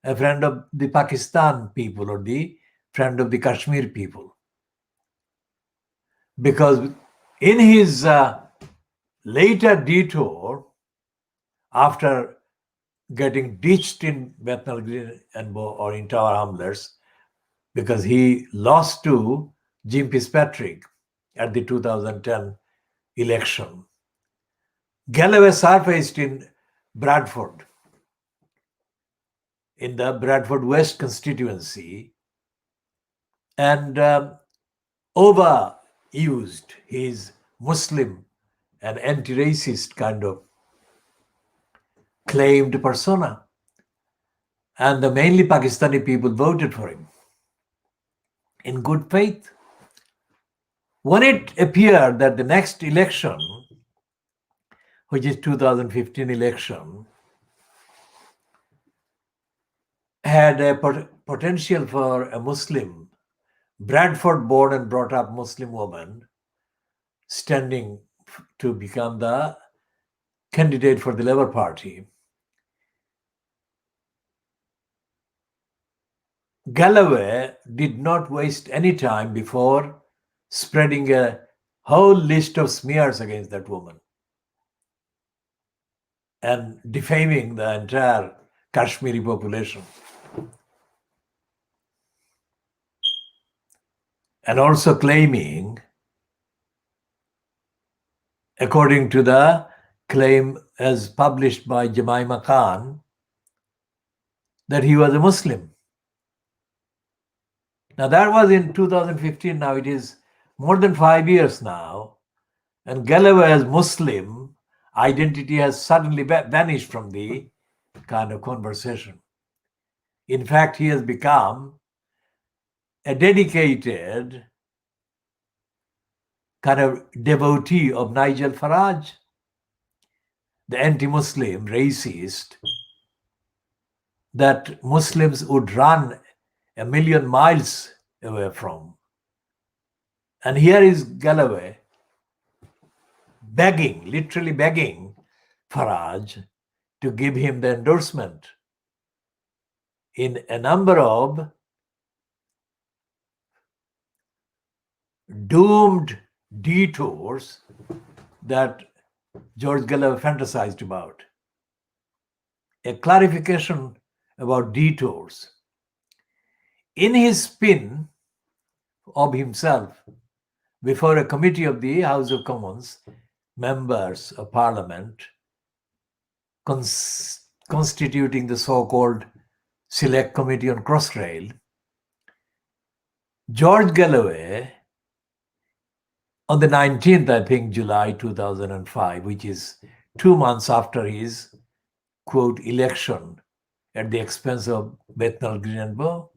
S1: a friend of the Pakistan people or the friend of the Kashmir people. Because in his later detour, after getting ditched in Bethnal Green and or in Tower Hamlets, because he lost to Jim Fitzpatrick at the 2010 election, Galloway surfaced in Bradford, in the Bradford West constituency, and overused his Muslim and anti-racist kind of claimed persona. And the mainly Pakistani people voted for him in good faith. When it appeared that the next election, which is 2015 election, had a potential for a Muslim, Bradford born and brought up Muslim woman, standing to become the candidate for the Labour Party, Galloway did not waste any time before spreading a whole list of smears against that woman and defaming the entire Kashmiri population. And also claiming, according to the claim as published by Jemima Khan, that he was a Muslim. Now that was in 2015, now it is more than 5 years now, and Galloway as Muslim identity has suddenly vanished from the kind of conversation. In fact, he has become a dedicated kind of devotee of Nigel Farage, the anti-Muslim racist that Muslims would run a million miles away from. And here is Galloway begging, literally begging Farage to give him the endorsement in a number of doomed detours that George Galloway fantasized about. A clarification about detours. In his spin of himself before a committee of the House of Commons, members of Parliament, constituting the so-called Select Committee on Crossrail, George Galloway, on the 19th, I think, July 2005, which is 2 months after his, quote, election at the expense of Bethnal Green and Bow,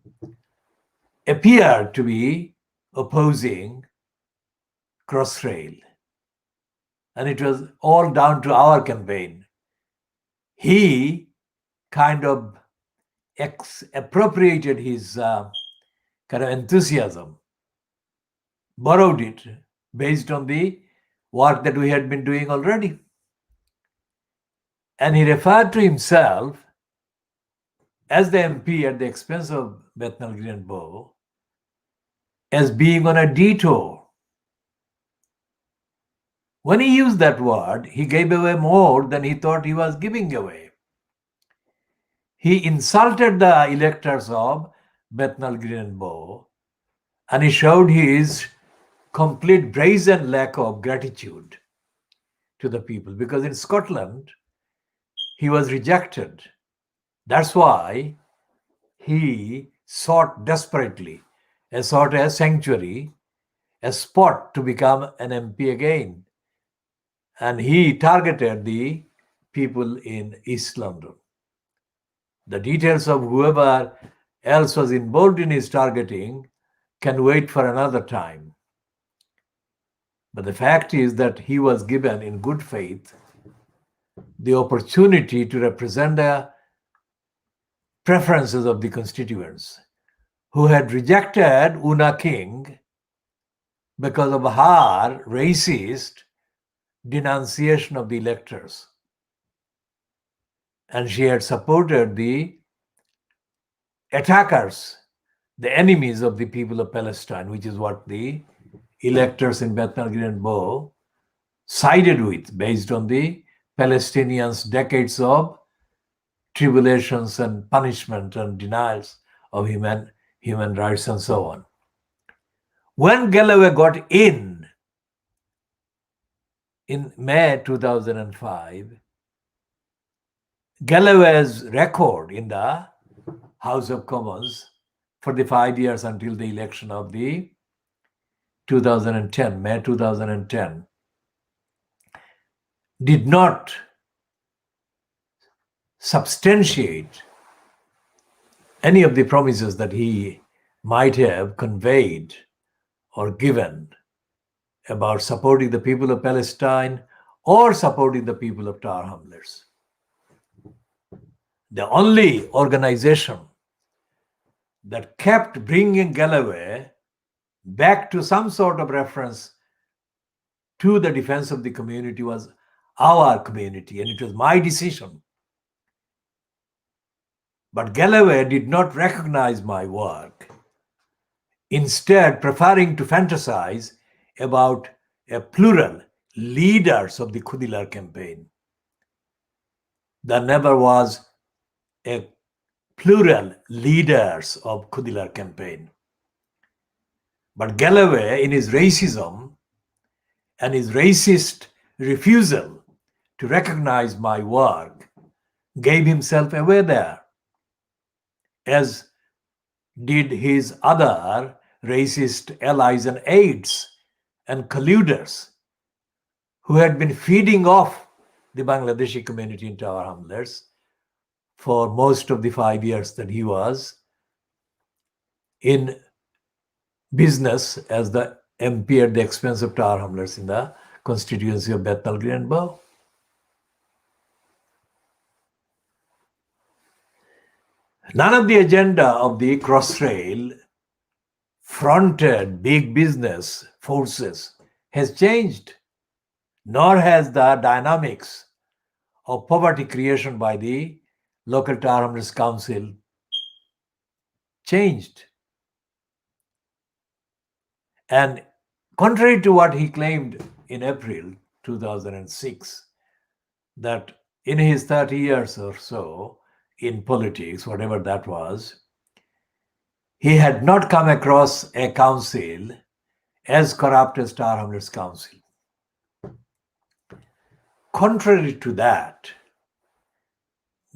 S1: appeared to be opposing Crossrail. And it was all down to our campaign. He kind of appropriated his kind of enthusiasm, borrowed it based on the work that we had been doing already. And he referred to himself as the MP at the expense of Bethnal Green and Bow as being on a detour. When he used that word, he gave away more than he thought he was giving away. He insulted the electors of Bethnal Green and Bow, and he showed his complete brazen lack of gratitude to the people, because in Scotland, he was rejected. That's why he sought desperately a sort of sanctuary, a spot to become an MP again. And he targeted the people in East London. The details of whoever else was involved in his targeting can wait for another time. But the fact is that he was given in good faith the opportunity to represent the preferences of the constituents who had rejected Una King because of her racist denunciation of the electors. and she had supported the attackers, the enemies of the people of Palestine, which is what the electors in Bethnal Green and Bow sided with, based on the Palestinians' decades of tribulations and punishment and denials of human rights and so on. When Galloway got in May 2005, Galloway's record in the House of Commons for the 5 years until the election of the 2010, May 2010, did not substantiate any of the promises that he might have conveyed or given about supporting the people of Palestine or supporting the people of Tower Hamlets. The only organization that kept bringing Galloway back to some sort of reference to the defense of the community was our community, and it was my decision. But Galloway did not recognize my work, instead preferring to fantasize about a plural leaders of the Khudilar campaign. There never was a plural leaders of Khudilar campaign. But Galloway, in his racism and his racist refusal to recognize my work, gave himself away there, as did his other racist allies and aides and colluders who had been feeding off the Bangladeshi community in Tower Hamlets for most of the 5 years that he was in business as the MP at the expense of Tower Hamlets in the constituency of Bethnal Green and Bow. None of the agenda of the Crossrail fronted big business forces has changed, nor has the dynamics of poverty creation by the local Tower Hamlets Council changed. And contrary to what he claimed in April 2006, that in his 30 years or so in politics, whatever that was, he had not come across a council as corrupt as Tower Hamlets Council. Contrary to that,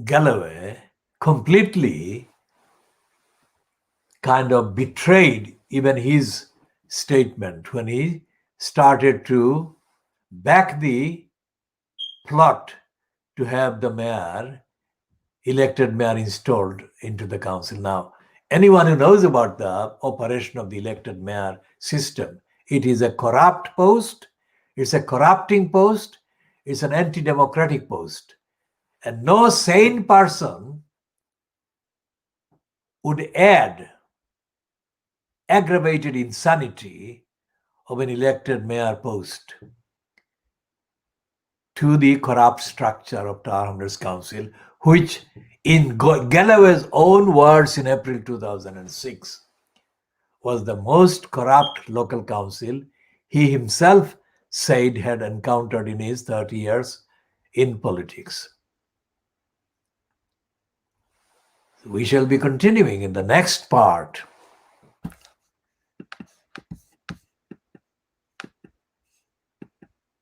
S1: Galloway completely kind of betrayed even his statement when he started to back the plot to have the elected mayor installed into the council. Now, anyone who knows about the operation of the elected mayor system, it is a corrupt post, it's a corrupting post, it's an anti-democratic post. And no sane person would add aggravated insanity of an elected mayor post to the corrupt structure of Tower Hamlets Council, which in Galloway's own words in April 2006 was the most corrupt local council he himself said had encountered in his 30 years in politics. We shall be continuing in the next part